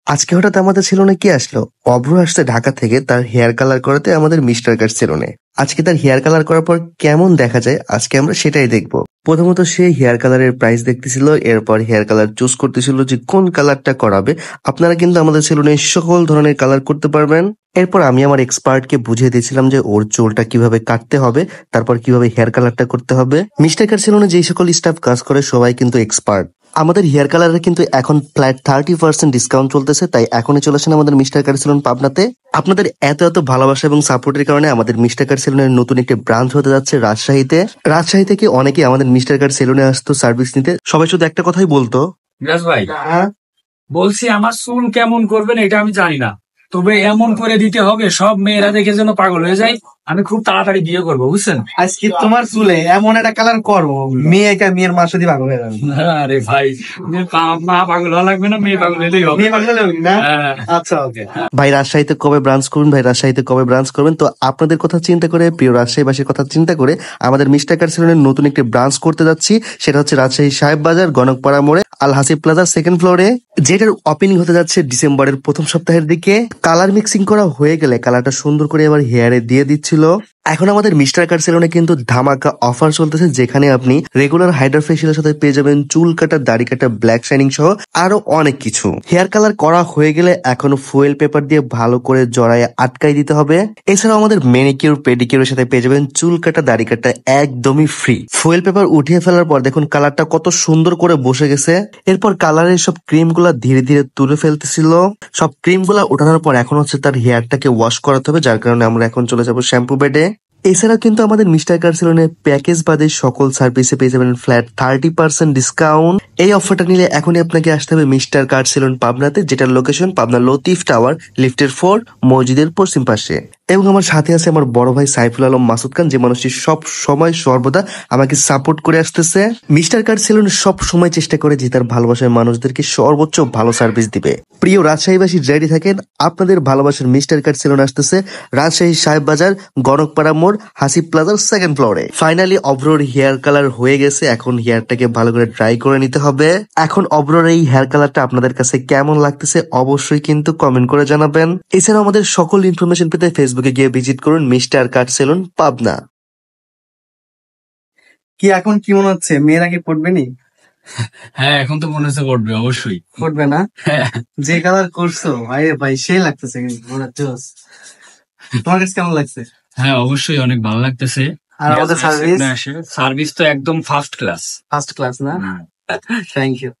আজকে হঠাৎ আমাদের সেলুনে কি আসলো? অভ্র আসছে ঢাকা থেকে তার হেয়ার কালার করাতে আমাদের মিস্টার কাট সেলুনে। আজকে তার হেয়ার কালার করার পর কেমন দেখা যায় আজকে আমরা সেটাই দেখবো। প্রথমত সে হেয়ার কালারের প্রাইস দেখতেছিল, এরপর হেয়ার কালার চুজ করতেছিল যে কোন কালারটা করাবে। আপনারা কিন্তু আমাদের সেলুনে সকল ধরনের কালার করতে পারবেন। এরপর আমি আমার এক্সপার্টকে বুঝিয়ে দিয়েছিলাম যে ওর চুলটা কিভাবে কাটতে হবে, তারপর কিভাবে হেয়ার কালারটা করতে হবে। মিস্টার কাট সেলুনে যেই সকল স্টাফ কাজ করে সবাই কিন্তু এক্সপার্ট। আমাদের হেয়ার কালারে কিন্তু এখন ফ্ল্যাট 30% ডিসকাউন্ট চলতেছে, তাই এখনই চলে আসেন আমাদের মিস্টার কাট সেলুন পাবনাতে। আপনাদের এত এত ভালোবাসা এবং সাপোর্টের কারণে আমাদের মিস্টার কাট সেলুনের নতুন একটি ব্রাঞ্চ হতে যাচ্ছে রাজশাহীতে। রাজশাহী থেকে অনেকে আমাদের মিস্টার কাট সেলুনে আসতো সার্ভিস নিতে, সবাই শুধু একটা কথাই বলতো, বিরাজ ভাই বলছি আমার চুল কেমন করবেন এটা আমি জানি না, তবে এমন করে দিতে হবে সব মেয়েরা দেখে যেন পাগল হয়ে যায়। আমি খুব তাড়াতাড়ি বিয়ে করবো, বুঝছেন? আজকে তোমার চুলে এমন একটা কালার করবো মেয়ের মার সাথে পাগল হয়ে যাবে। আরে ভাই, মা পাগল হওয়া লাগবে না, মেয়ে পাগল হলেই হবে। মেয়ে পাগল হলে হবে না? হ্যাঁ। আচ্ছা, ওকে। ভাই রাজশাহীতে কবে ব্রাঞ্চ করবেন, ভাই রাজশাহীতে কবে ব্রাঞ্চ করবেন? তো আপনাদের কথা চিন্তা করে, প্রিয় রাজশাহীবাসীর কথা চিন্তা করে আমাদের মিস্টার কাট সেলুনের নতুন একটি ব্রাঞ্চ করতে যাচ্ছি। সেটা হচ্ছে রাজশাহী সাহেব বাজার গণকপাড়া মোড়ে আল হাসিব প্লাজার সেকেন্ড ফ্লোরে, যেটার ওপেনিং হতে যাচ্ছে ডিসেম্বরের প্রথম সপ্তাহের দিকে। কালার মিক্সিং করা হয়ে গেলে কালারটা সুন্দর করে আবার হেয়ারে দিয়ে দিচ্ছিল। এখন আমাদের মিস্টার কাট সেলুনে কিন্তু ধামাকা অফার চলতেছে, যেখানে আপনি রেগুলার হাইড্রা ফেশিয়ালের সাথে পেয়ে যাবেন চুল কাটা, দাড়ি কাটা, ব্ল্যাক শাইনিং সহ আরো অনেক কিছু। হেয়ার কালার করা হয়ে গেলে এখনো ফুয়েল পেপার দিয়ে ভালো করে জড়ায় আটকাই দিতে হবে। এছাড়াও আমাদের মেনিকিউর পেডিকিউরের সাথে পেয়ে যাবেন চুল কাটা, দাড়ি কাটা একদমই ফ্রি। ফুয়েল পেপার উঠিয়ে ফেলার পর দেখুন কালারটা কত সুন্দর করে বসে গেছে। এরপর কালারের সব ক্রিম গুলা ধীরে ধীরে তুলে ফেলতেছিল। সব ক্রিম গুলা উঠানোর পর এখন হচ্ছে তার হেয়ারটাকে ওয়াশ করাতে হবে, যার কারণে আমরা এখন চলে যাবো শ্যাম্পু বেডে। এছাড়া কিন্তু আমাদের মিস্টার কাট সেলুনে প্যাকেজ বাদে সকল সার্ভিসে পেয়ে যাবেন ফ্ল্যাট 30% ডিসকাউন্ট। এই অফারটা নিলে এখনই আপনাকে আসতে হবে মিস্টার কাট সেলুন পাবনাতে, যেটার লোকেশন পাবনা লতিফ টাওয়ার, লিফটের 4, মসজিদের পশ্চিম পাশে। এবং আমার সাথে আছে আমার বড় ভাই সাইফুল আলম মাসুদ খান, যে মানুষটি সব সময় সর্বদা আমাকে সাপোর্ট করে আসতেছে। মিস্টার কাট সেলুন সব সময় চেষ্টা করে যে তার ভালোবাসার মানুষদেরকে সর্বোচ্চ ভালো সার্ভিস দিবে। প্রিয় রাজশাহীবাসী রেডি থাকেন, আপনাদের ভালোবাসার মিস্টার কাট সেলুন আসতেছে রাজশাহী সাহেব বাজার গণকপাড়া মোড় হাসিব প্লাজার সেকেন্ড ফ্লোরে। ফাইনালি অব্রোর হেয়ার কালার হয়ে গেছে, এখন হেয়ারটাকে ভালো করে ড্রাই করে নিতে হবে। এখন অব্রোর এই হেয়ার কালারটা আপনাদের কাছে কেমন লাগতেছে অবশ্যই কিন্তু কমেন্ট করে জানাবেন। এছাড়াও আমাদের সকল ইনফরমেশন পেতে ফেসবুকে গিয়ে ভিজিট করুন মিস্টার কাট সেলুন পাবনা। কি এখন কি মনে হচ্ছে, মেয়েরা কি পড়বে নি? হ্যাঁ, এখন তো মনে হচ্ছে পড়বে, অবশ্যই পড়বে না? হ্যাঁ। যে কালার করছো ভাই ভাই সেই লাগতেছে কিন্তু পুরো জোস। তোমার কাছে কেমন লাগছে? হ্যাঁ, অবশ্যই অনেক ভালো লাগতেছে। আর আমাদের সার্ভিস সার্ভিস তো একদম ফার্স্ট ক্লাস। ফার্স্ট ক্লাস না? Thank you.